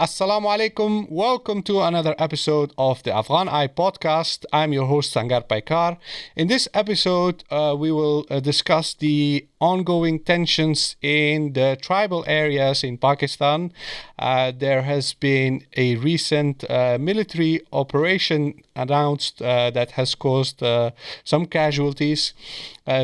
Assalamu alaikum. Welcome to another episode of the Afghan Eye Podcast. I'm your host, Sangar Paykhar. In this episode, we will discuss the ongoing tensions in the tribal areas in Pakistan. There has been a recent military operation announced that has caused some casualties.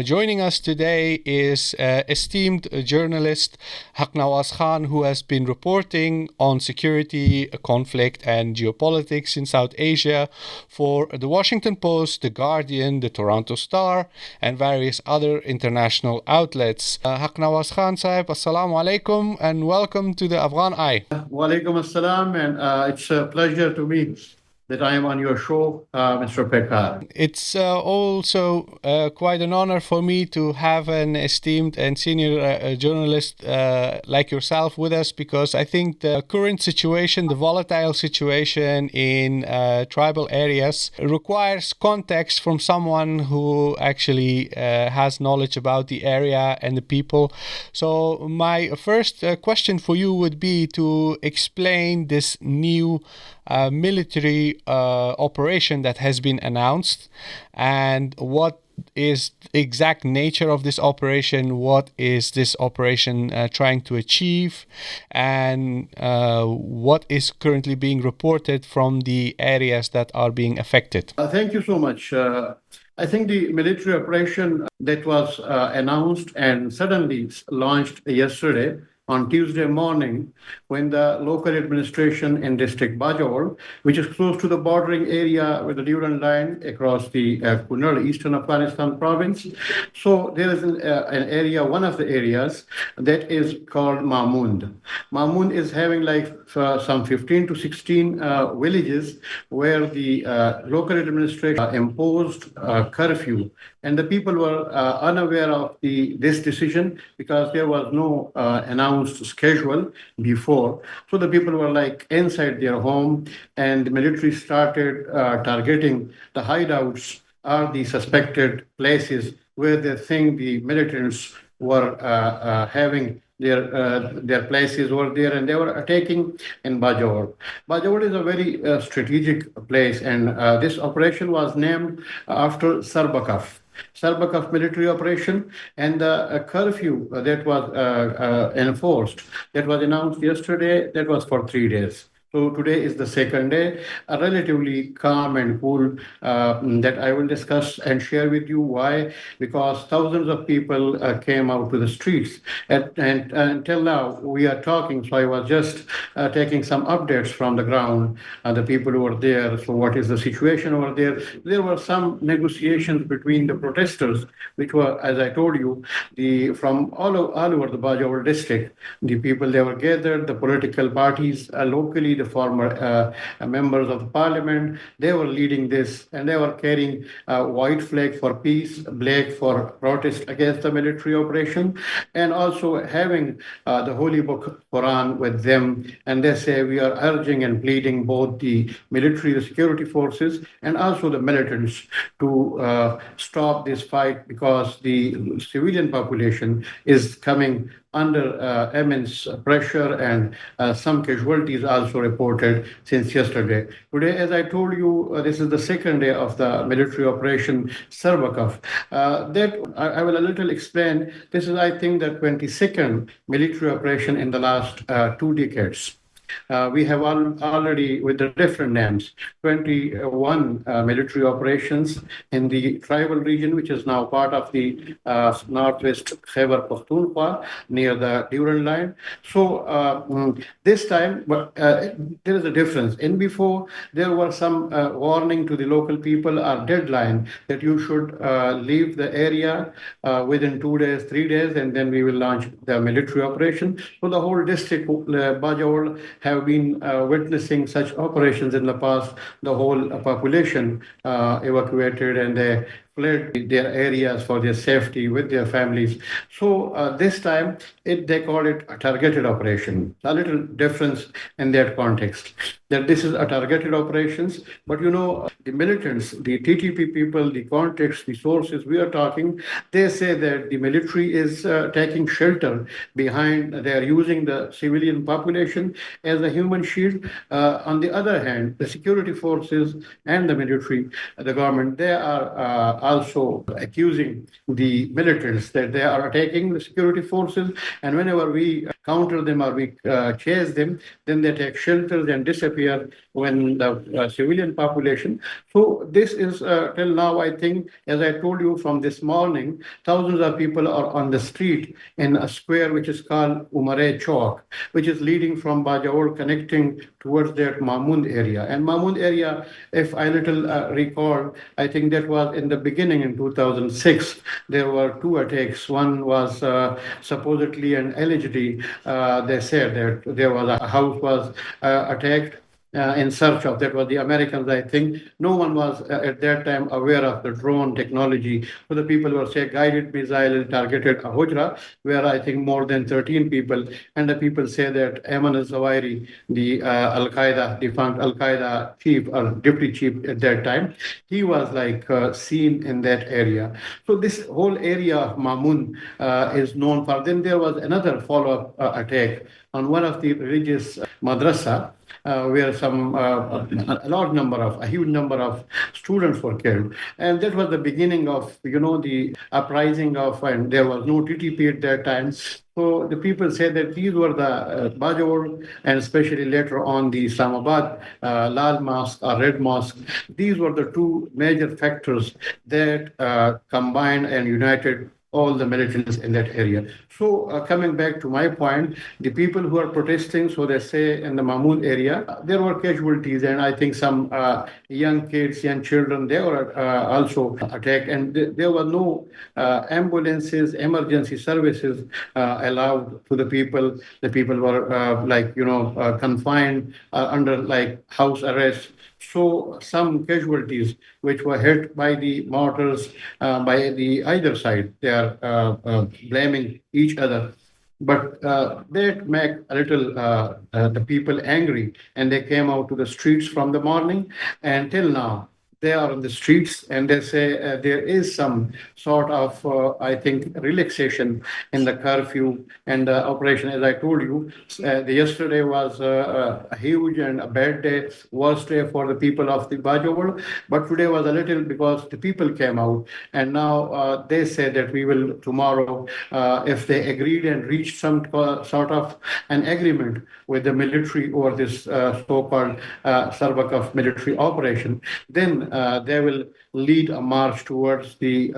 Joining us today is esteemed journalist Haq Nawaz Khan, who has been reporting on security, conflict, and geopolitics in South Asia for the Washington Post, The Guardian, the Toronto Star, and various other international outlets. Haq Nawaz Khan Sahib, Assalamu alaikum, and welcome to the Afghan Eye. Wa alaikum assalam, and it's a pleasure to me that I am on your show, Mr. Paykhar. It's also quite an honor for me to have an esteemed and senior journalist like yourself with us, because I think the current situation, the volatile situation in tribal areas, requires context from someone who actually has knowledge about the area and the people. So my first question for you would be to explain this new military operation that has been announced, and what is the exact nature of this operation, what is this operation trying to achieve, and what is currently being reported from the areas that are being affected. Thank you so much. I think the military operation that was announced and suddenly launched yesterday on Tuesday morning, when the local administration in district Bajaur, which is close to the bordering area with the Durand line across the Kunar, eastern Afghanistan province. So there is an area, one of the areas that is called Mamund. Mamund is having like some 15 to 16 villages where the local administration imposed curfew. And the people were unaware of this decision because there was no announced schedule before. So the people were like inside their home, and the military started targeting the hideouts or the suspected places where they think the militants were having their places over there, and they were attacking in Bajaur. Bajaur is a very strategic place, and this operation was named after Sarbakaf. Sarbakaf military operation, and the curfew that was enforced, that was announced yesterday, that was for 3 days. So today is the second day, a relatively calm and cool that I will discuss and share with you. Why? Because thousands of people came out to the streets. And until now, we are talking. So I was just taking some updates from the ground, the people who were there. So what is the situation over there? There were some negotiations between the protesters, which were, as I told you, from all over the Bajaur district. The people, they were gathered, the political parties locally, the former members of the parliament, they were leading this, and they were carrying white flag for peace, black for protest against the military operation, and also having the holy book Quran with them. And they say, we are urging and pleading both the military, the security forces, and also the militants to stop this fight, because the civilian population is coming under immense pressure, and some casualties also reported since yesterday. Today, as I told you, this is the second day of the military operation Sarbakaf. That I will a little explain. This is, I think, the 22nd military operation in the last 2 decades. We have already, with the different names, 21 military operations in the tribal region, which is now part of the northwest Khyber Pakhtunkhwa near the Durand line. So this time, there is a difference. In before, there was some warning to the local people, or deadline, that you should leave the area within 2 days, 3 days, and then we will launch the military operation. So the whole district, Bajaur, have been witnessing such operations in the past. The whole population evacuated, and they fled their areas for their safety with their families. So this time, they call it a targeted operation. A little difference in that context. That this is a targeted operations, but the militants, the TTP people, the contacts, the sources we are talking, they say that the military is taking shelter behind. They are using the civilian population as a human shield. On the other hand, the security forces and the military, the government, they are also accusing the militants that they are attacking the security forces, and whenever we counter them or we chase them, then they take shelters and disappear when the civilian population. So this is till now, I think, as I told you from this morning, thousands of people are on the street in a square which is called Umare Chowk, which is leading from Bajaur connecting towards that Mamund area. And Mamund area, if I little recall, I think that was in the beginning in 2006. There were two attacks. One was supposedly and allegedly, they said that there was a house was attacked in search of. That was the Americans, I think. No one was at that time aware of the drone technology. So the people were saying guided missile targeted a Hujra, where I think more than 13 people. And the people say that Ayman al-Zawahiri, the Al Qaeda, defunct Al Qaeda chief or deputy chief at that time, he was like seen in that area. So this whole area of Mamun is known for. Then there was another follow-up attack on one of the religious madrasa, where a huge number of students were killed. And that was the beginning of, the uprising of, and there was no TTP at that time. So the people say that these were the Bajaur, and especially later on the Islamabad Lal Mosque or Red Mosque. These were the two major factors that combined and united all the militants in that area. So coming back to my point, the people who are protesting, so they say in the Mahmoud area, there were casualties, and I think some young kids, young children, they were also attacked, and there were no ambulances, emergency services allowed to the people. The people were confined under like house arrest. So some casualties which were hit by the mortars by the either side, they are blaming each other. But that make a little the people angry, and they came out to the streets from the morning and till now. They are on the streets, and they say there is some sort of, I think, relaxation in the curfew and the operation. As I told you, the yesterday was a huge and a bad day, worst day for the people of the Bajaur. But today was a little because the people came out, and now they say that we will tomorrow, if they agreed and reached some sort of an agreement with the military over this so-called Sarbakaf military operation, then they will lead a march towards the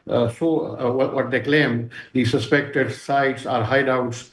what they claim the suspected sites or hideouts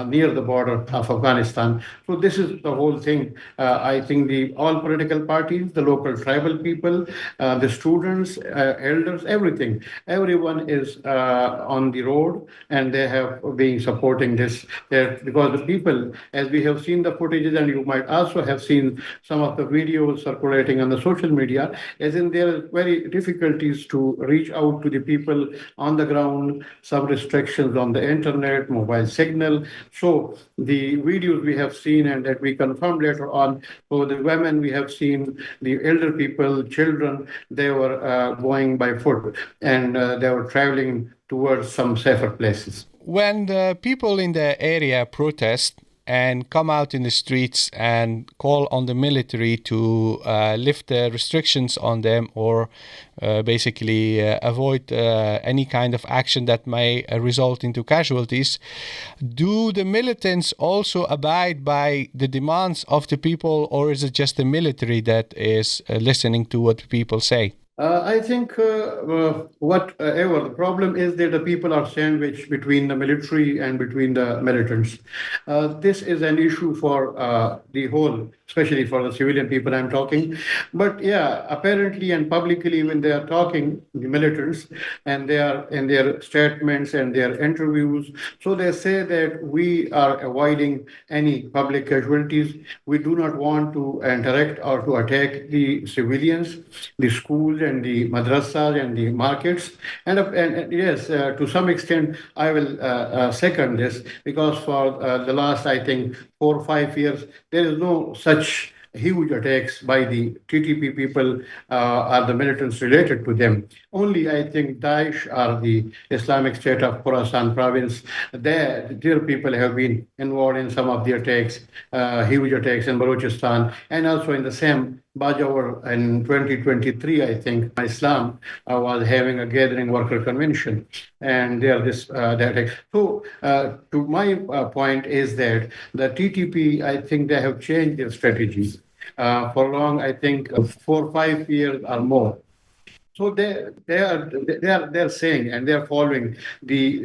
near the border of Afghanistan. So this is the whole thing. I think the all political parties, the local tribal people, the students, elders, everyone is on the road, and they have been supporting this because the people, as we have seen the footages, and you might also have seen some of the videos circulating on the social media, as in there are very difficulties to reach out to the people on the ground, some restrictions on the internet, mobile signal. So the videos we have seen and that we confirmed later on, so the women we have seen, the elder people, children, they were going by foot, and they were traveling towards some safer places. When the people in the area protest and come out in the streets and call on the military to lift the restrictions on them, or basically avoid any kind of action that may result into casualties, do the militants also abide by the demands of the people, or is it just the military that is listening to what the people say? I think whatever the problem is that the people are sandwiched between the military and between the militants. This is an issue for the whole, especially for the civilian people I'm talking. But yeah, apparently and publicly when they are talking, the militants, and they are in their statements and their interviews, so they say that we are avoiding any public casualties. We do not want to interact or to attack the civilians, the schools and the madrasas and the markets. And yes, to some extent, I will second this, because for the last, I think, 4 or 5 years, there is no such huge attacks by the TTP people or the militants related to them. Only, I think, Daesh or the Islamic State of Khorasan province, their people have been involved in some of the attacks, huge attacks in Balochistan, and also in the same Bajaur in 2023, I think, Islam was having a gathering worker convention, and there that. So, to my point is that the TTP, I think they have changed their strategies for long. I think 4 or 5 years or more. So they're saying, and they're following the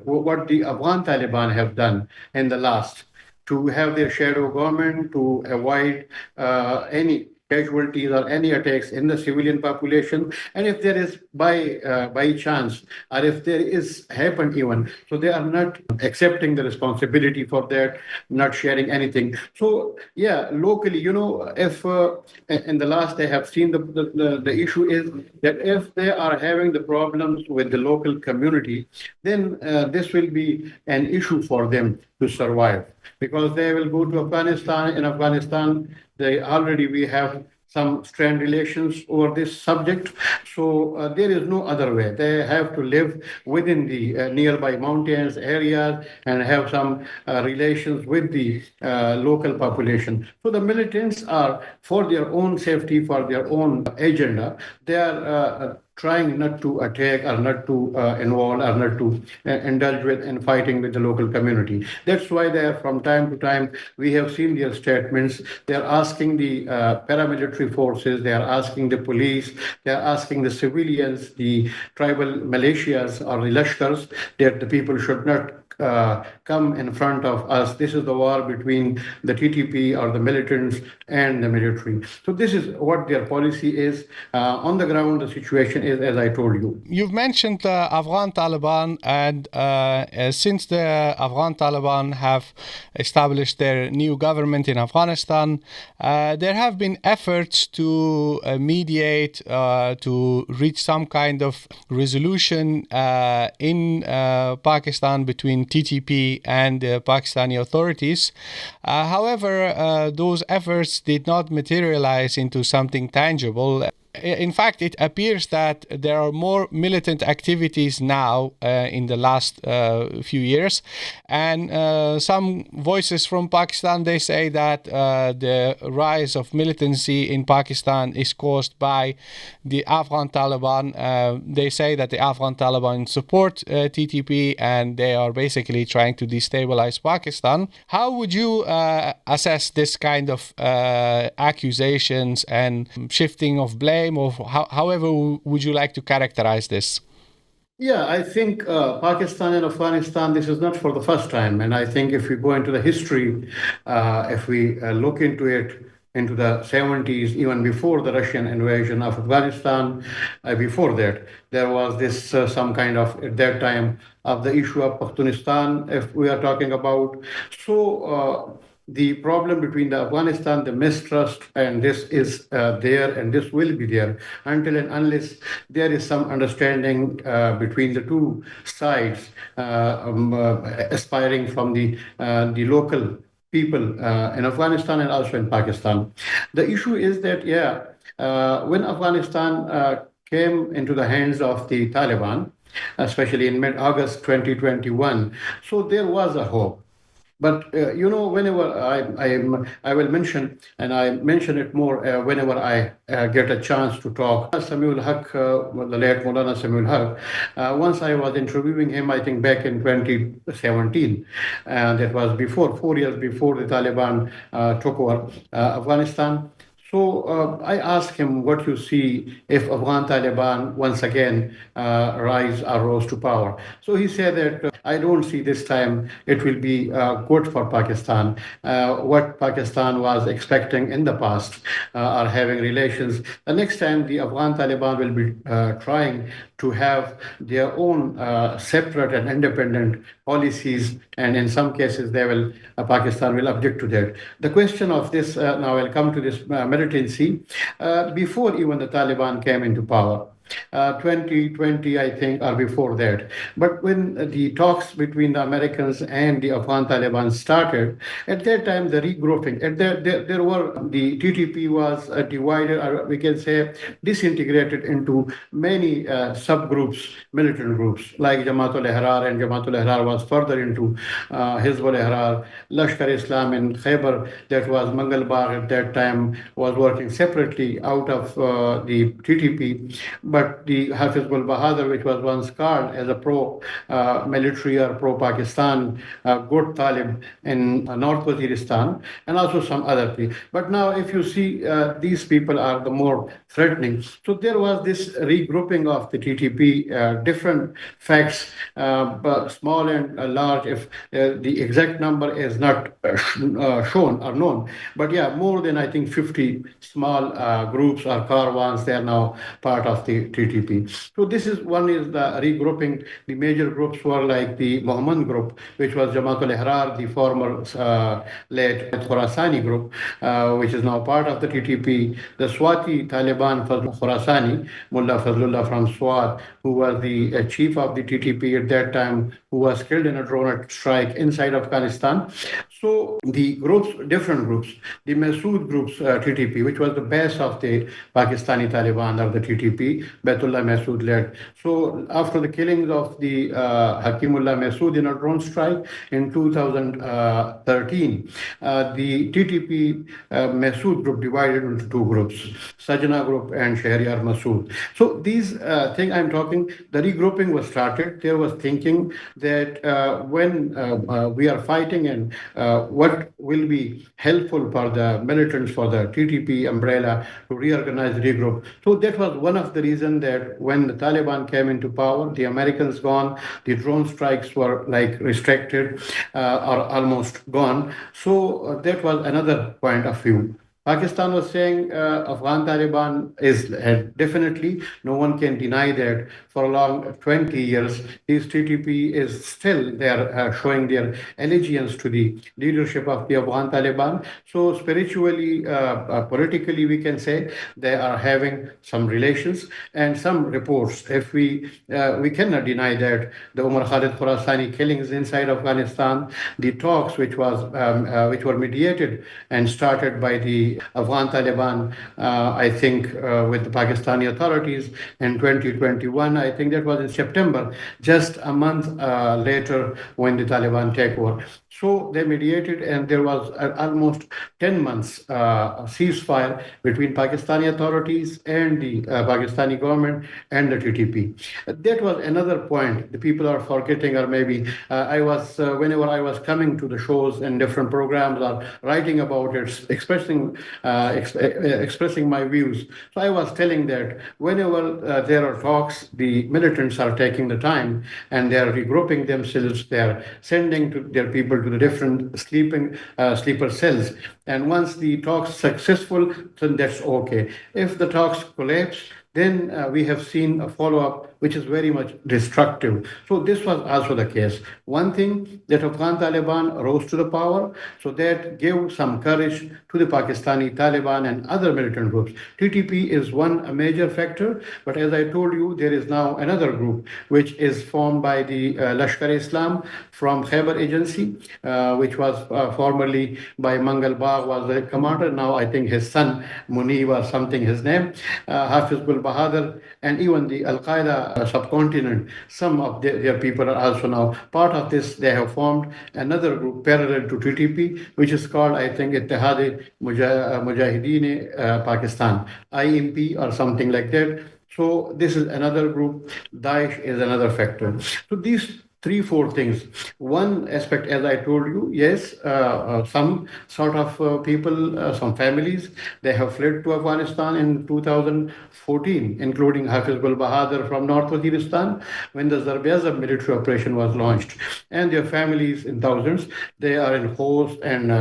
what the Afghan Taliban have done in the last, to have their shadow government, to avoid any casualties or any attacks in the civilian population. And if there is by chance, or if there is happened even, so they are not accepting the responsibility for that, not sharing anything. So yeah, locally, if in the last they have seen the issue is that if they are having the problems with the local community, then this will be an issue for them to survive, because they will go to Afghanistan. In Afghanistan, we have some strained relations over this subject. So there is no other way. They have to live within the nearby mountains areas and have some relations with the local population. So the militants are, for their own safety, for their own agenda, they are trying not to attack or not to involve or not to indulge with in fighting with the local community. That's why they, from time to time, we have seen their statements. They are asking the paramilitary forces, they are asking the police, they are asking the civilians, the tribal militias or the Lashkars, that the people should not come in front of us. This is the war between the TTP or the militants and the military. So this is what their policy is. On the ground, the situation is as I told you. You've mentioned Afghan Taliban, and since the Afghan Taliban have established their new government in Afghanistan, there have been efforts to mediate, to reach some kind of resolution in Pakistan between TTP and the Pakistani authorities. However, those efforts did not materialize into something tangible. In fact, it appears that there are more militant activities now in the last few years, and some voices from Pakistan, they say that the rise of militancy in Pakistan is caused by the Afghan Taliban. They say that the Afghan Taliban support TTP, and they are basically trying to destabilize Pakistan. How would you assess this kind of accusations and shifting of blame? Or however would you like to characterize this? Yeah, I think Pakistan and Afghanistan, this is not for the first time. And I think if we go into the history, if we look into it, into the 70s, even before the Russian invasion of Afghanistan, before that, there was this some kind of, at that time, of the issue of Pakistan, if we are talking about. So, the problem between the Afghanistan, the mistrust, and this is there, and this will be there until and unless there is some understanding between the two sides, aspiring from the local people in Afghanistan and also in Pakistan. The issue is that, when Afghanistan came into the hands of the Taliban, especially in mid-August 2021, so there was a hope. But whenever I will mention, and I mention it more whenever I get a chance to talk. Samuel Haq, the late Maulana Samuel Haq, once I was interviewing him, I think back in 2017, and that was 4 years before the Taliban took over Afghanistan. So I asked him, what you see if Afghan Taliban once again rose to power. So he said that I don't see this time it will be good for Pakistan. What Pakistan was expecting in the past are having relations. The next time the Afghan Taliban will be trying to have their own separate and independent policies, and in some cases Pakistan will object to that. The question of this, now I'll come to this militancy before even the Taliban came into power. 2020, I think, or before that. But when the talks between the Americans and the Afghan Taliban started, at that time the regrouping, there were the TTP was divided, or we can say disintegrated into many subgroups, militant groups like Jamaat al-Ihrar, and Jamaat al-Ihrar was further into Hizb al-Ihrar, Lashkar-e-Islam in Khyber, that was Mangal Bagh at that time, was working separately out of the TTP. But the Hafiz Gul Bahadur, which was once called as a pro-military or pro-Pakistan good Talib in North Waziristan, and also some other people. But now, if you see, these people are the more threatening. So there was this regrouping of the TTP, different facts, but small and large, if the exact number is not shown or known. But yeah, more than I think 50 small groups or caravans, they are now part of the TTP. So this is one is the regrouping. The major groups were like the Mamund group, which was Jamaat al-Ihrar, the former late Khorasani group, which is now part of the TTP. The Swati Taliban Khorasani, Mullah Fazlullah from Swat, who was the chief of the TTP at that time, who was killed in a drone strike inside Afghanistan. So the groups, different groups, the Masood groups, TTP, which was the base of the Pakistani Taliban or the TTP, Baitullah Masood led. So after the killings of the Hakimullah Masood in a drone strike in 2013, the TTP Masood group divided into two groups, Sajna group and Shahryar Masood. So these things I'm talking, the regrouping was started. There was thinking that when we are fighting and what will be helpful for the militants, for the TTP umbrella to reorganize, regroup. So that was one of the reasons that when the Taliban came into power, the Americans gone, the drone strikes were like restricted or almost gone. So that was another point of view. Pakistan was saying Afghan Taliban is definitely, no one can deny that for a long 20 years, this TTP is still there showing their allegiance to the leadership of the Afghan Taliban. So spiritually, politically, we can say they are having some relations and some reports. If we cannot deny that the Umar Khalid Khorasani killings inside Afghanistan, the talks which were mediated and started by the Afghan Taliban, I think, with the Pakistani authorities in 2021. I think that was in September, just a month later when the Taliban take over. So they mediated, and there was almost 10 months ceasefire between Pakistani authorities and the Pakistani government and the TTP. That was another point the people are forgetting, or maybe whenever I was coming to the shows and different programs or writing about it, expressing my views. So I was telling that whenever there are talks, the militants are taking the time and they are regrouping themselves. They are sending their people to the different sleeper cells. And once the talks successful, then that's okay. If the talks collapse, then we have seen a follow-up which is very much destructive. So this was also the case. One thing that Afghan Taliban rose to the power, so that gave some courage to the Pakistani Taliban and other militant groups. TTP is one major factor, but as I told you, there is now another group which is formed by the Lashkar-e-Islam from Khyber Agency, which was formerly by Mangal Bagh was the commander. Now I think his son Munib or something his name, Hafiz Gul Bahadur, and even the Al-Qaeda subcontinent. Some of their people are also now part of this. They have formed another group parallel to TTP, which is called, I think, Mujahideen Pakistan, IMP or something like that. So this is another group. Daesh is another factor. So these three, four things. One aspect, as I told you, yes, some sort of people, some families, they have fled to Afghanistan in 2014, including Hafiz Gul Bahadur from North Waziristan, when the Zarb-e-Azab military operation was launched. And their families in thousands, they are in Khost and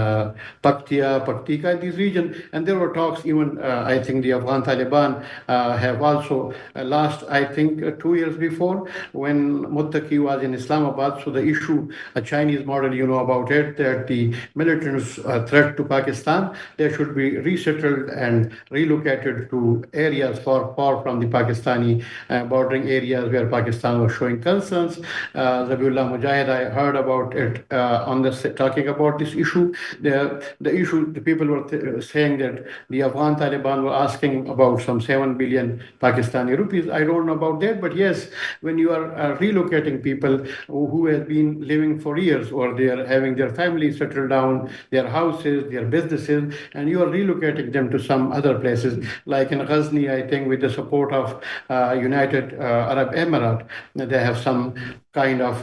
Paktia, Paktika, these regions. And there were talks, even I think the Afghan Taliban have also last, I think, 2 years before, when Muttaqi was in Islam. Islamabad. So the issue, a Chinese model, you know about it, that the militants' threat to Pakistan, they should be resettled and relocated to areas far from the Pakistani bordering areas where Pakistan was showing concerns. Zabiullah Mujahid, I heard about it on this, talking about this issue. The issue, the people were saying that the Afghan Taliban were asking about some 7 billion Pakistani rupees. I don't know about that, but yes, when you are relocating people who have been living for years, or they are having their families settled down, their houses, their businesses, and you are relocating them to some other places, like in Ghazni, I think, with the support of United Arab Emirates, they have some kind of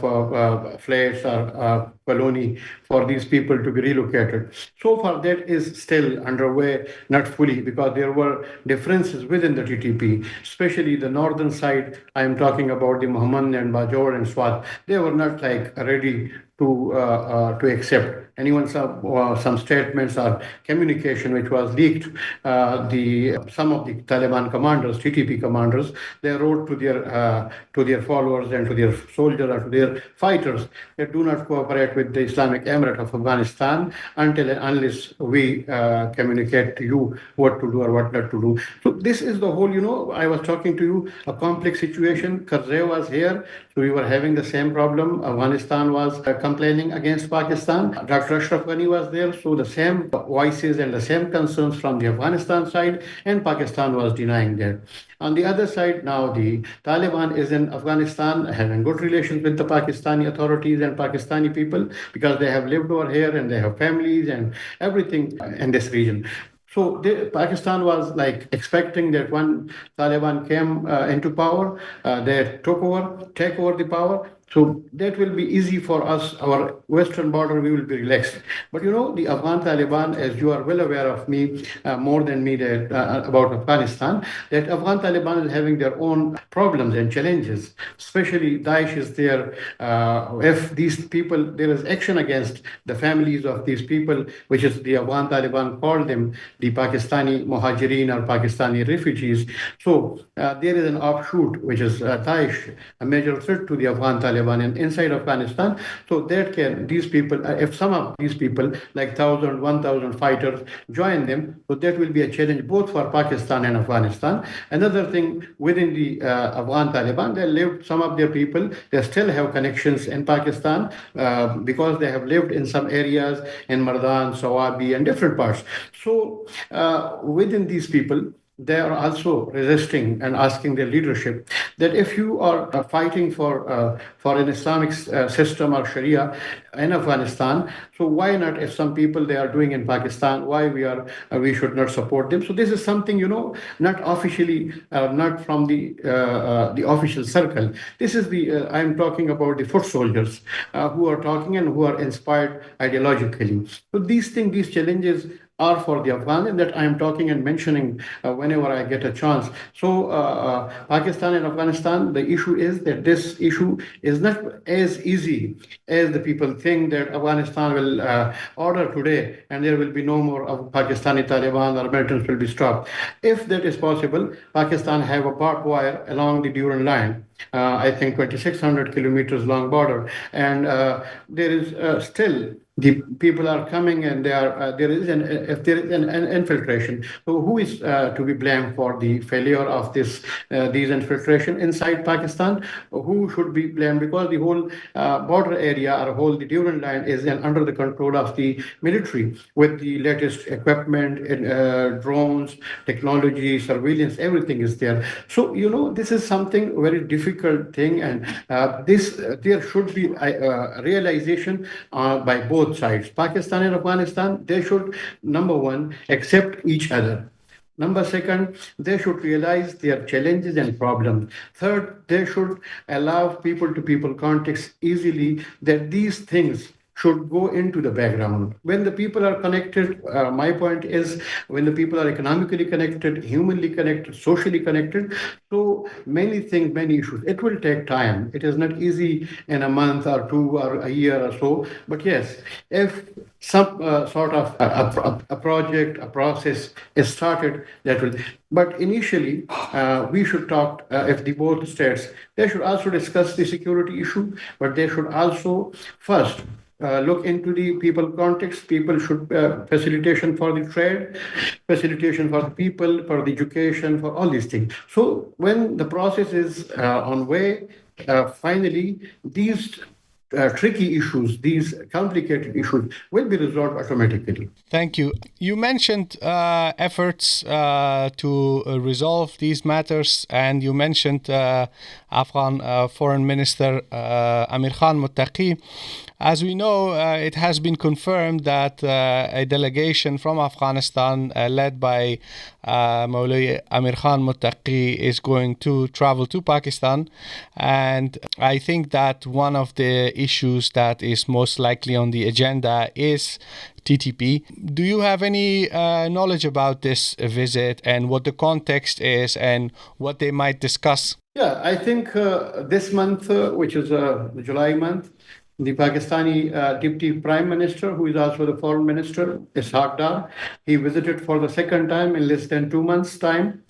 flats or colony for these people to be relocated. So far, that is still underway, not fully, because there were differences within the TTP, especially the northern side. I am talking about the Muhammad and Bajaur and Swat. They were not like ready to accept. Anyone some statements or communication which was leaked. The some of the Taliban commanders, TTP commanders, they wrote to their followers and to their soldiers or to their fighters that do not cooperate with the Islamic Emirate of Afghanistan until and unless we communicate to you what to do or what not to do. So this is the whole. I was talking to you, a complex situation. Karzai was here, so we were having the same problem. Afghanistan was complaining against Pakistan. Dr. Ashraf Ghani was there, so the same voices and the same concerns from the Afghanistan side, and Pakistan was denying that. On the other side, now the Taliban is in Afghanistan, having good relations with the Pakistani authorities and Pakistani people, because they have lived over here and they have families and everything in this region. So Pakistan was like expecting that when Taliban came into power, they take over the power. So that will be easy for us. Our western border, we will be relaxed. But the Afghan Taliban, as you are well aware of me, more than me, that about Afghanistan, that Afghan Taliban is having their own problems and challenges. Especially Daesh is there. If these people, there is action against the families of these people, which is the Afghan Taliban called them the Pakistani Muhajirin or Pakistani refugees. So there is an offshoot, which is Daesh, a major threat to the Afghan Taliban and inside Afghanistan. So that these people, if some of these people, like 1,000, 1,000 fighters, join them, so that will be a challenge both for Pakistan and Afghanistan. Another thing, within the Afghan Taliban, some of their people, they still have connections in Pakistan because they have lived in some areas in Mardan, Sawabi, and different parts. So within these people, they are also resisting and asking their leadership that if you are fighting for an Islamic system or Sharia in Afghanistan, so why not, if some people they are doing in Pakistan, why we should not support them? So this is something not officially, not from the official circle. This is I am talking about the foot soldiers who are talking and who are inspired ideologically. So these challenges are for the Afghan, and that I am talking and mentioning whenever I get a chance. So Pakistan and Afghanistan, the issue is that this issue is not as easy as the people think, that Afghanistan will order today and there will be no more of Pakistani Taliban or militants will be stopped. If that is possible, Pakistan have a barbed wire along the Durand line. I think 2,600 kilometers long border, and there is still the people are coming, and if there is an infiltration. So who is to be blamed for the failure of these infiltration inside Pakistan? Who should be blamed? Because the whole border area or the Durand line is under the control of the military with the latest equipment, drones, technology, surveillance, everything is there. So this is something very difficult thing, and there should be realization by both sides, Pakistan and Afghanistan. They should, number one, accept each other. Number second, they should realize their challenges and problems. Third, they should allow people-to-people context easily, that these things should go into the background. When the people are connected, my point is when the people are economically connected, humanly connected, socially connected, so many things, many issues. It will take time. It is not easy in a month or two or a year or so. But yes, if some sort of a project, a process is started, that will. But initially, we should talk, if the both states, they should also discuss the security issue, but they should also first look into the people context. People should facilitation for the trade, facilitation for the people, for the education, for all these things. So when the process is on way, finally these tricky issues, these complicated issues will be resolved automatically. Thank you. You mentioned efforts to resolve these matters, and you mentioned Afghan Foreign Minister Amir Khan Muttaqi. As we know, it has been confirmed that a delegation from Afghanistan led by Maulay Amir Khan Muttaqi is going to travel to Pakistan. And I think that one of the issues that is most likely on the agenda is TTP. Do you have any knowledge about this visit and what the context is and what they might discuss? Yeah, I think this month, which is the July month, the Pakistani Deputy Prime Minister, who is also the Foreign Minister, is Haq Dar. He visited for the second time in less than 2 months' time.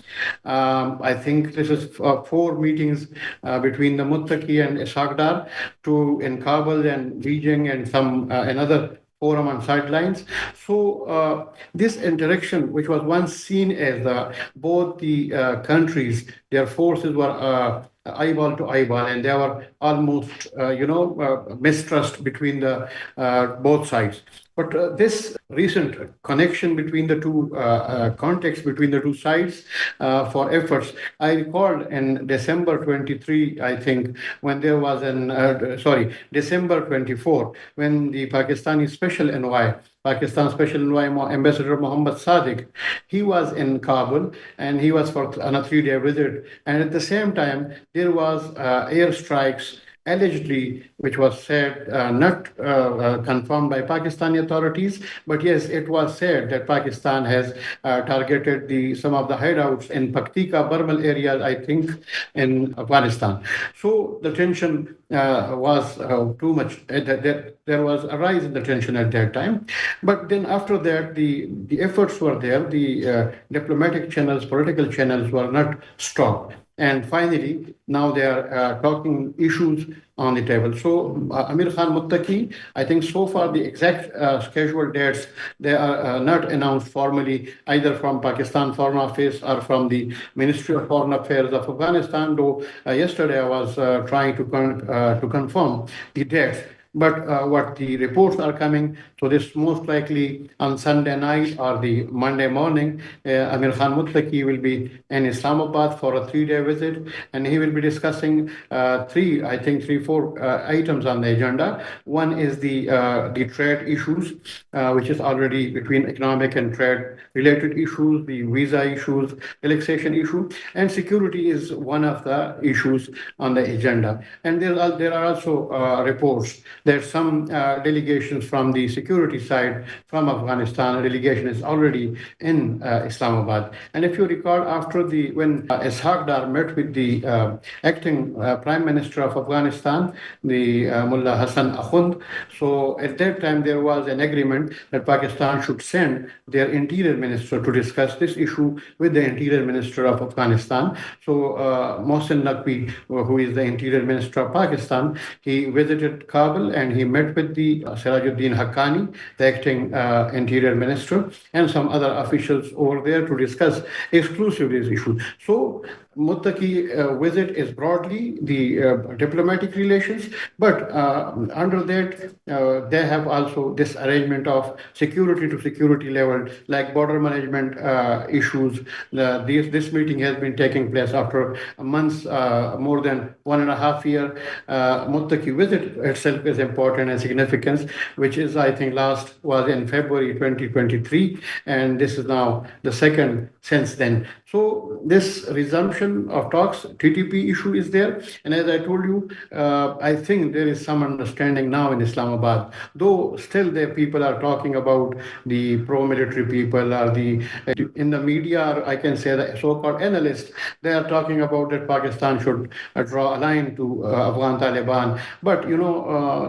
I think this is 4 meetings between the Muttaqi and Ishaq Dar, 2 in Kabul and Beijing and some another forum on sidelines. So this interaction, which was once seen as both the countries, their forces were eyeball to eyeball, and there were almost, mistrust between the both sides. But this recent connection between the two context between the two sides for efforts, I recall in December 23, I think, when there was December 24, when the Pakistani Special Envoy, Pakistan Special Envoy Ambassador Muhammad Sadiq, he was in Kabul and he was for on a 3-day visit. And at the same time, there was airstrikes allegedly, which was said not confirmed by Pakistani authorities, but yes, it was said that Pakistan has targeted some of the hideouts in Paktika, Barmal areas, I think, in Afghanistan. So the tension was too much. There was a rise in the tension at that time. But then after that, the efforts were there. The diplomatic channels, political channels were not stopped. And finally, now they are talking issues on the table. So Amir Khan Muttaqi, I think so far the exact scheduled dates, they are not announced formally either from Pakistan Foreign Office or from the Ministry of Foreign Affairs of Afghanistan, though yesterday I was trying to confirm the dates. But what the reports are coming, so this most likely on Sunday night or the Monday morning, Amir Khan Muttaqi will be in Islamabad for a 3-day visit, and he will be discussing 4 items on the agenda. One is the trade issues, which is already between economic and trade related issues, the visa issues, relaxation issue, and security is one of the issues on the agenda. And there are also reports. There's some delegations from the security side from Afghanistan. A delegation is already in Islamabad. And if you recall, when Ishaq Dar met with the acting Prime Minister of Afghanistan, the Mullah Hassan Akhund, so at that time there was an agreement that Pakistan should send their interior minister to discuss this issue with the interior minister of Afghanistan. So Mohsin Naqvi, who is the interior minister of Pakistan, he visited Kabul and he met with the Sirajuddin Haqqani, the acting interior minister, and some other officials over there to discuss exclusively this issue. So Muttaqi visit is broadly the diplomatic relations, but under that they have also this arrangement of security to security level, like border management issues. This meeting has been taking place after months, more than 1.5 years. Muttaqi visit itself is is important and significant, which is, I think, last was in February 2023, and this is now the second since then. So this resumption of talks, TTP issue is there, and as I told you, I think there is some understanding now in Islamabad, though still the people are talking about the pro-military people or the in the media, or I can say the so-called analysts, they are talking about that Pakistan should draw a line to Afghan Taliban. But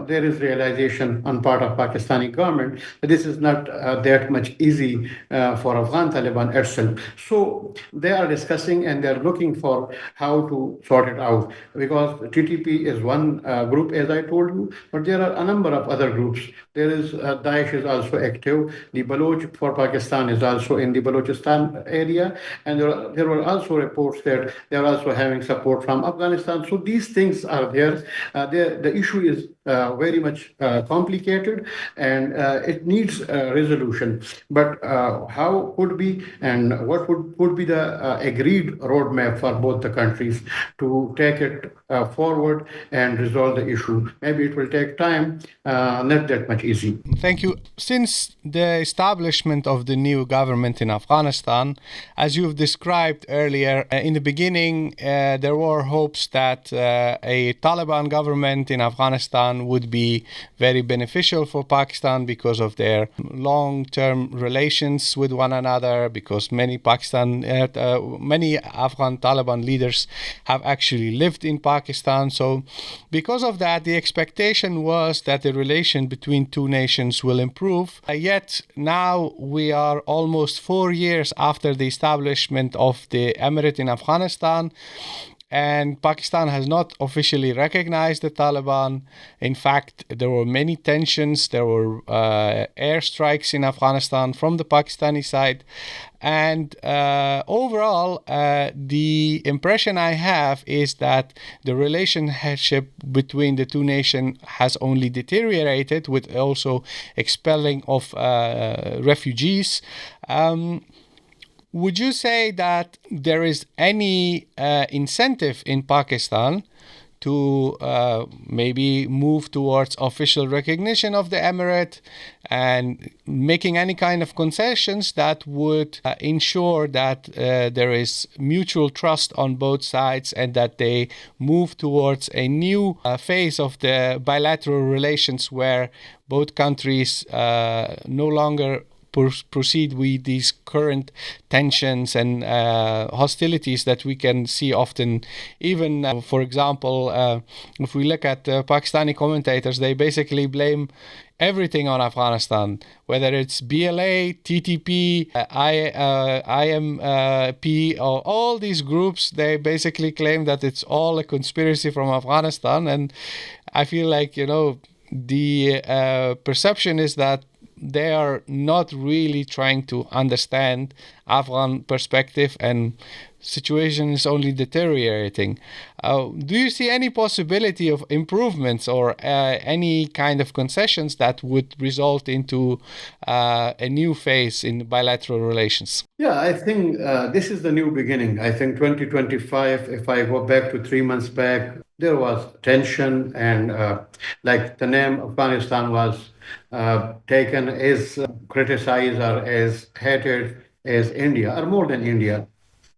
there is realization on part of Pakistani government that this is not that much easy for Afghan Taliban itself. So they are discussing and they are looking for how to sort it out, because TTP is one group, as I told you, but there are a number of other groups. There is Daesh is also active. The Baloch for Pakistan is also in the Balochistan area, and there were also reports that they are also having support from Afghanistan. So these things are there. The issue is very much complicated, and it needs resolution. But how could be and what would be the agreed roadmap for both the countries to take it forward and resolve the issue? Maybe it will take time, not that much easy. Thank you. Since the establishment of the new government in Afghanistan, as you've described earlier, in the beginning, there were hopes that a Taliban government in Afghanistan would be very beneficial for Pakistan because of their long-term relations with one another, because many Afghan Taliban leaders have actually lived in Pakistan. So because of that, the expectation was that the relation between two nations will improve. Yet now we are almost 4 years after the establishment of the Emirate in Afghanistan, and Pakistan has not officially recognized the Taliban. In fact, there were many tensions. There were airstrikes in Afghanistan from the Pakistani side. And overall, the impression I have is that the relationship between the two nations has only deteriorated, with also expelling of refugees. Would you say that there is any incentive in Pakistan to maybe move towards official recognition of the Emirate and making any kind of concessions that would ensure that there is mutual trust on both sides and that they move towards a new phase of the bilateral relations where both countries no longer proceed with these current tensions and hostilities that we can see often? Even, for example, if we look at Pakistani commentators, they basically blame everything on Afghanistan, whether it's BLA, TTP, IMP, or all these groups. They basically claim that it's all a conspiracy from Afghanistan. And I feel like, the perception is that they are not really trying to understand Afghan perspective, and situation is only deteriorating. Do you see any possibility of improvements or any kind of concessions that would result into a new phase in bilateral relations? Yeah, I think this is the new beginning. I think 2025, if I go back to 3 months back, there was tension, and like the name Afghanistan was taken as criticized or as hated as India, or more than India.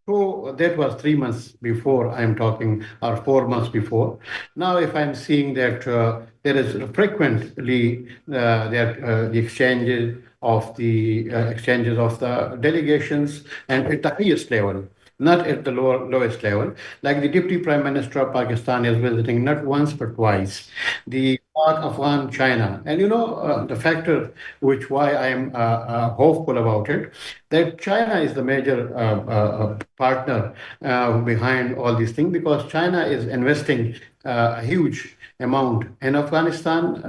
So that was 3 months before I'm talking, or 4 months before. Now, if I'm seeing that there is frequently the exchanges of the delegations, and at the highest level, not at the lowest level. Like the Deputy Prime Minister of Pakistan is visiting not once but twice the Afghan China. And the factor which why I am hopeful about it, that China is the major partner behind all these things, because China is investing a huge amount in Afghanistan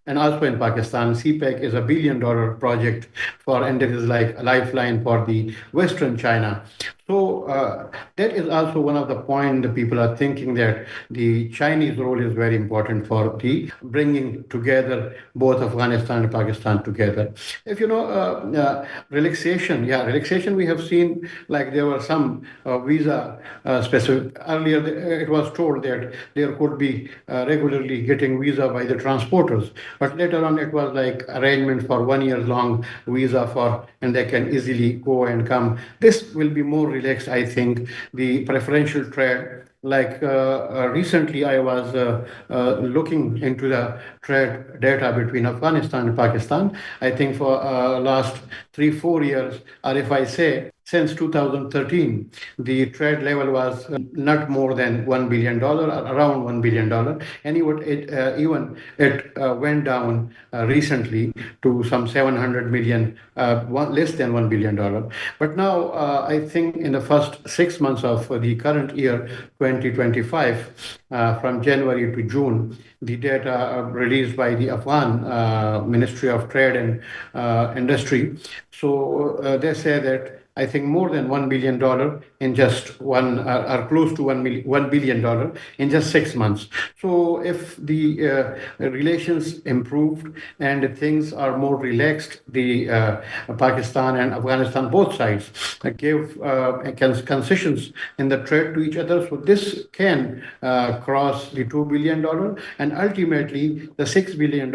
and also in Pakistan. CPEC is $1 billion project and it is like a lifeline for the Western China. So that is also one of the points the people are thinking, that the Chinese role is very important for the bringing together both Afghanistan and Pakistan together. If you know relaxation, yeah, relaxation we have seen, like there were some visa specific. Earlier it was told that there could be regularly getting visa by the transporters, but later on it was like arrangement for 1 year long visa for, and they can easily go and come. This will be more relaxed, I think. The preferential trade, like recently I was looking into the trade data between Afghanistan and Pakistan. I think for last 3 4 years, or if I say since 2013, the trade level was not more than $1 billion, or around $1 billion, and even it went down recently to some 700 million, less than $1 billion. But now I think in the first 6 months of the current year, 2025, from January to June, the data released by the Afghan Ministry of Trade and Industry. So they say that I think more than $1 billion in just one, or close to $1 billion in just 6 months. So if the relations improved and things are more relaxed, the Pakistan and Afghanistan, both sides, give concessions in the trade to each other. So this can cross the $2 billion, and ultimately the $6 billion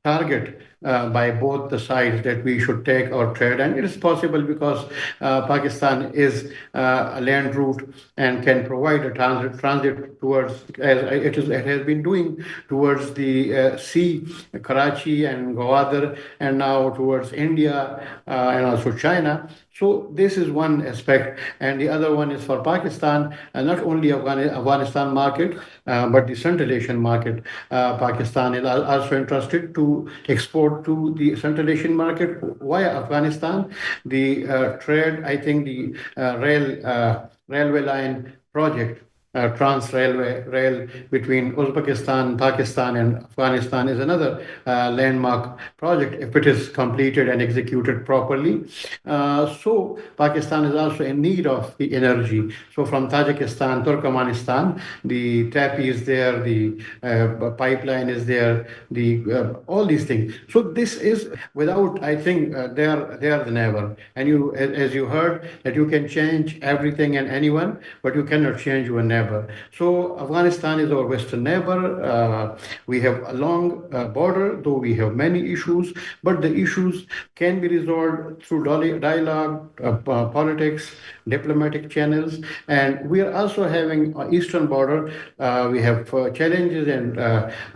target by both the sides, that we should take our trade. And it is possible because Pakistan is a land route and can provide a transit towards, as it has been doing, towards the sea, Karachi and Gwadar, and now towards India and also China. So this is one aspect, and the other one is for Pakistan, not only Afghanistan market, but the Central Asian market. Pakistan is also interested to export to the Central Asian market via Afghanistan. The trade, I think, the railway line project, trans rail between Uzbekistan, Pakistan, and Afghanistan is another landmark project if it is completed and executed properly. So Pakistan is also in need of the energy. So from Tajikistan, Turkmenistan, the TAPI is there, the pipeline is there, the all these things. So this is without, I think, they are the never. And you, as you heard, that you can change everything and anyone, but you cannot change your neighbor. So Afghanistan is our western neighbor. We have a long border, though we have many issues, but the issues can be resolved through dialogue, politics, diplomatic channels. And we are also having an eastern border. We have challenges, and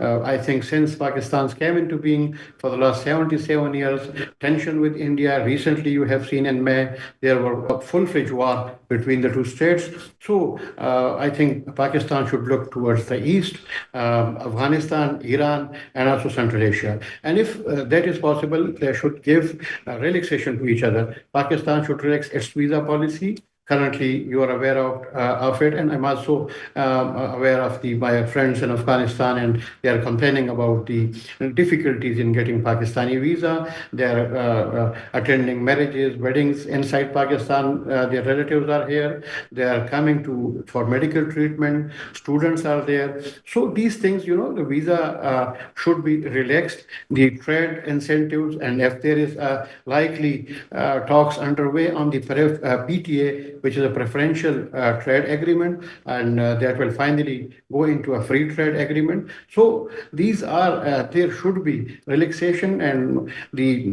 I think since Pakistan's came into being for the last 77 years, tension with India. Recently, you have seen in May, there were a full-fledged war between the two states. So I think Pakistan should look towards the east, Afghanistan, Iran, and also Central Asia. And if that is possible, they should give relaxation to each other. Pakistan should relax its visa policy. Currently, you are aware of it, and I'm also aware of my friends in Afghanistan, and they are complaining about the difficulties in getting Pakistani visa. They are attending marriages, weddings inside Pakistan. Their relatives are here. They are coming for medical treatment. Students are there. So these things, the visa should be relaxed. The trade incentives, and if there is likely talks underway on the PTA, which is a preferential trade agreement, and that will finally go into a free trade agreement. So these are, there should be relaxation, and the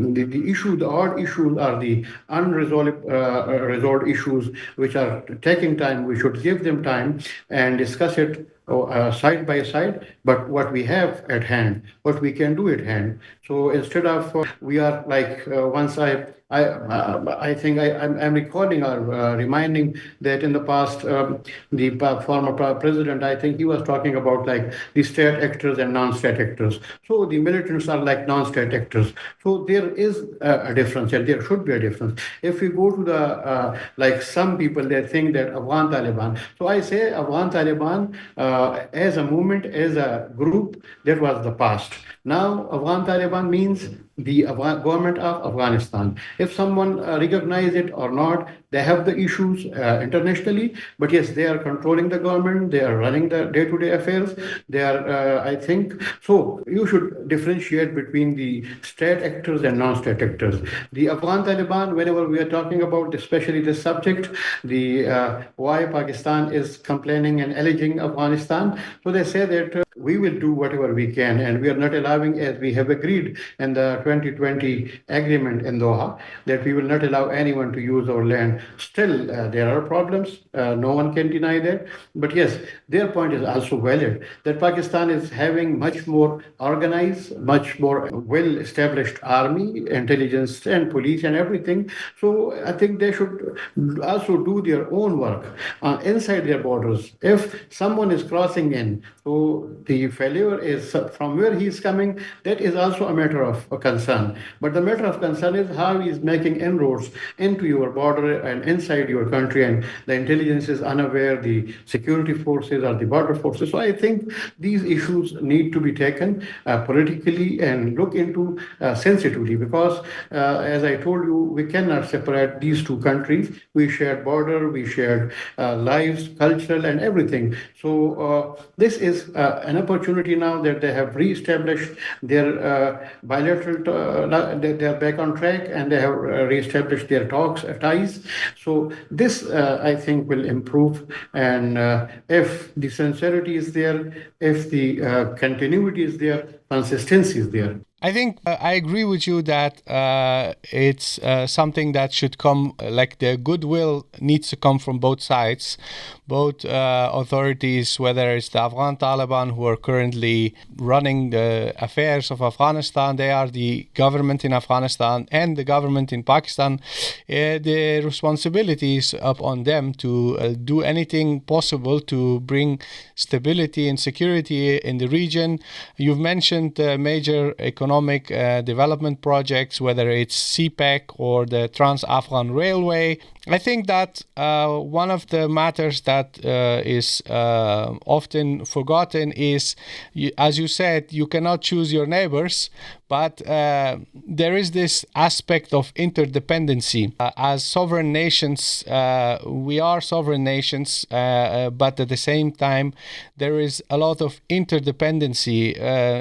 odd issues are the unresolved resolved issues which are taking time. We should give them time and discuss it side by side, but what we have at hand, what we can do at hand. So instead of we are like once I think I'm recalling or reminding that in the past, the former president, I think he was talking about like the state actors and non-state actors. So the militants are like non-state actors. So there is a difference, and there should be a difference. If we go to the like some people, they think that Afghan Taliban. So I say Afghan Taliban as a movement, as a group, that was the past. Now Afghan Taliban means the government of Afghanistan. If someone recognize it or not, they have the issues internationally, but yes, they are controlling the government, they are running the day-to-day affairs. They are, I think, so you should differentiate between the state actors and non-state actors. The Afghan Taliban, whenever we are talking about especially this subject, the why Pakistan is complaining and alleging Afghanistan, so they say that we will do whatever we can, and we are not allowing, as we have agreed in the 2020 agreement in Doha, that we will not allow anyone to use our land. Still, there are problems. No one can deny that. But yes, their point is also valid that Pakistan is having much more organized, much more well-established army, intelligence, and police, and everything. So I think they should also do their own work inside their borders. If someone is crossing in, so the failure is from where he is coming, that is also a matter of concern. But the matter of concern is how he is making inroads into your border and inside your country, and the intelligence is unaware, the security forces or the border forces. So I think these issues need to be taken politically and look into sensitively, because as I told you, we cannot separate these two countries. We shared border, we shared lives, cultural and everything. So this is an opportunity now that they have re-established their bilateral, they're back on track, and they have re-established their ties. So this, I think, will improve. And if the sincerity is there, if the continuity is there, consistency is there. I think I agree with you that it's something that should come, like the goodwill needs to come from both sides, both authorities, whether it's the Afghan Taliban who are currently running the affairs of Afghanistan, they are the government in Afghanistan, and the government in Pakistan. The responsibility is up on them to do anything possible to bring stability and security in the region. You've mentioned major economic development projects, whether it's CPEC or the Trans-Afghan Railway. I think that one of the matters that is often forgotten is, as you said, you cannot choose your neighbors, but there is this aspect of interdependency. As sovereign nations, we are sovereign nations, but at the same time, there is a lot of interdependency.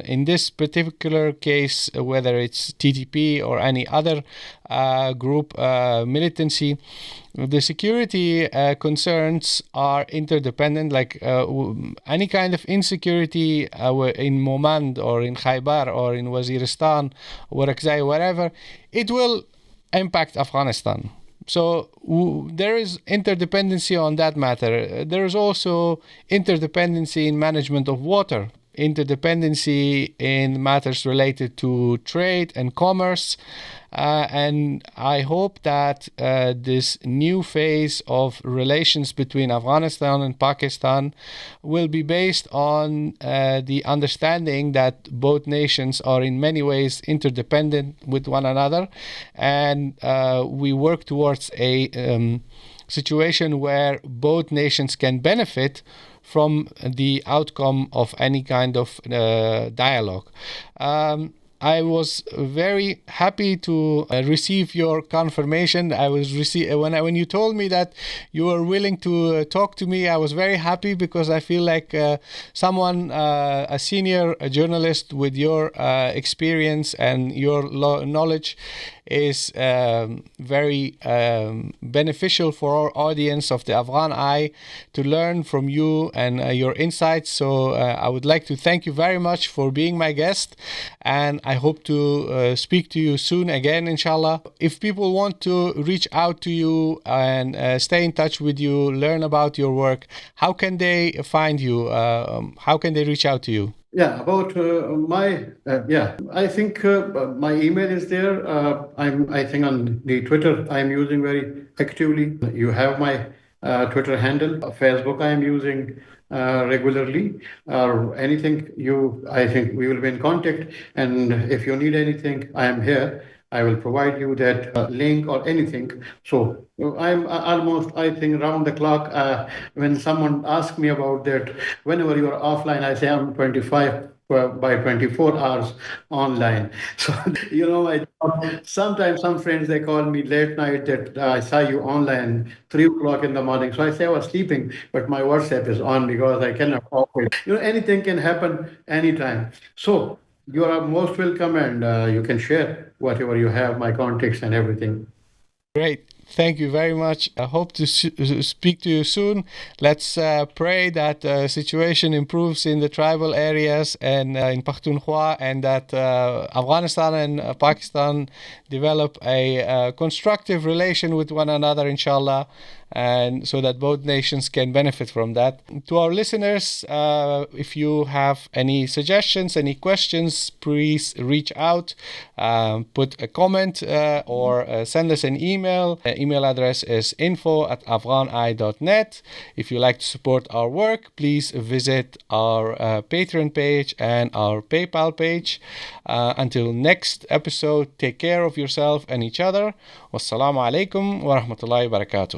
In this particular case, whether it's TTP or any other group, militancy, the security concerns are interdependent. Like any kind of insecurity in Momand or in Khaybar or in Waziristan or Orakzai, wherever, it will impact Afghanistan. So there is interdependency on that matter. There is also interdependency in management of water, interdependency in matters related to trade and commerce. And I hope that this new phase of relations between Afghanistan and Pakistan will be based on the understanding that both nations are in many ways interdependent with one another, and we work towards a situation where both nations can benefit from the outcome of any kind of dialogue. I was very happy to receive your confirmation. When you told me that you were willing to talk to me, I was very happy, because I feel like someone, a senior journalist with your experience and your knowledge, is very beneficial for our audience of the Afghan Eye to learn from you and your insights. So I would like to thank you very much for being my guest, and I hope to speak to you soon again, inshallah. If people want to reach out to you and stay in touch with you, learn about your work, how can they find you? How can they reach out to you? Yeah, about I think my email is there. I think on the Twitter I'm using very actively. You have my Twitter handle. Facebook I am using regularly. Or anything I think we will be in contact. And if you need anything, I am here. I will provide you that link or anything. So I'm almost, I think, round the clock. When someone asks me about that, whenever you are offline, I say I'm 25. by 24 hours online. So, sometimes some friends, they call me late night that I saw you online 3 o'clock in the morning. So I say I was sleeping, but my WhatsApp is on because I cannot off it. Anything can happen anytime. So you are most welcome, and you can share whatever you have, my contacts and everything. Great. Thank you very much. I hope to speak to you soon. Let's pray that the situation improves in the tribal areas and in Pakhtunkhwa, and that Afghanistan and Pakistan develop a constructive relation with one another, inshallah, and so that both nations can benefit from that. To our listeners, if you have any suggestions, any questions, please reach out, put a comment, or send us an email. Email address is info@afghaneye.net. If you like to support our work, please visit our Patreon page and our PayPal page. Until next episode, take care of yourself and each other. Wassalamu alaikum wa rahmatullahi wa barakatuh.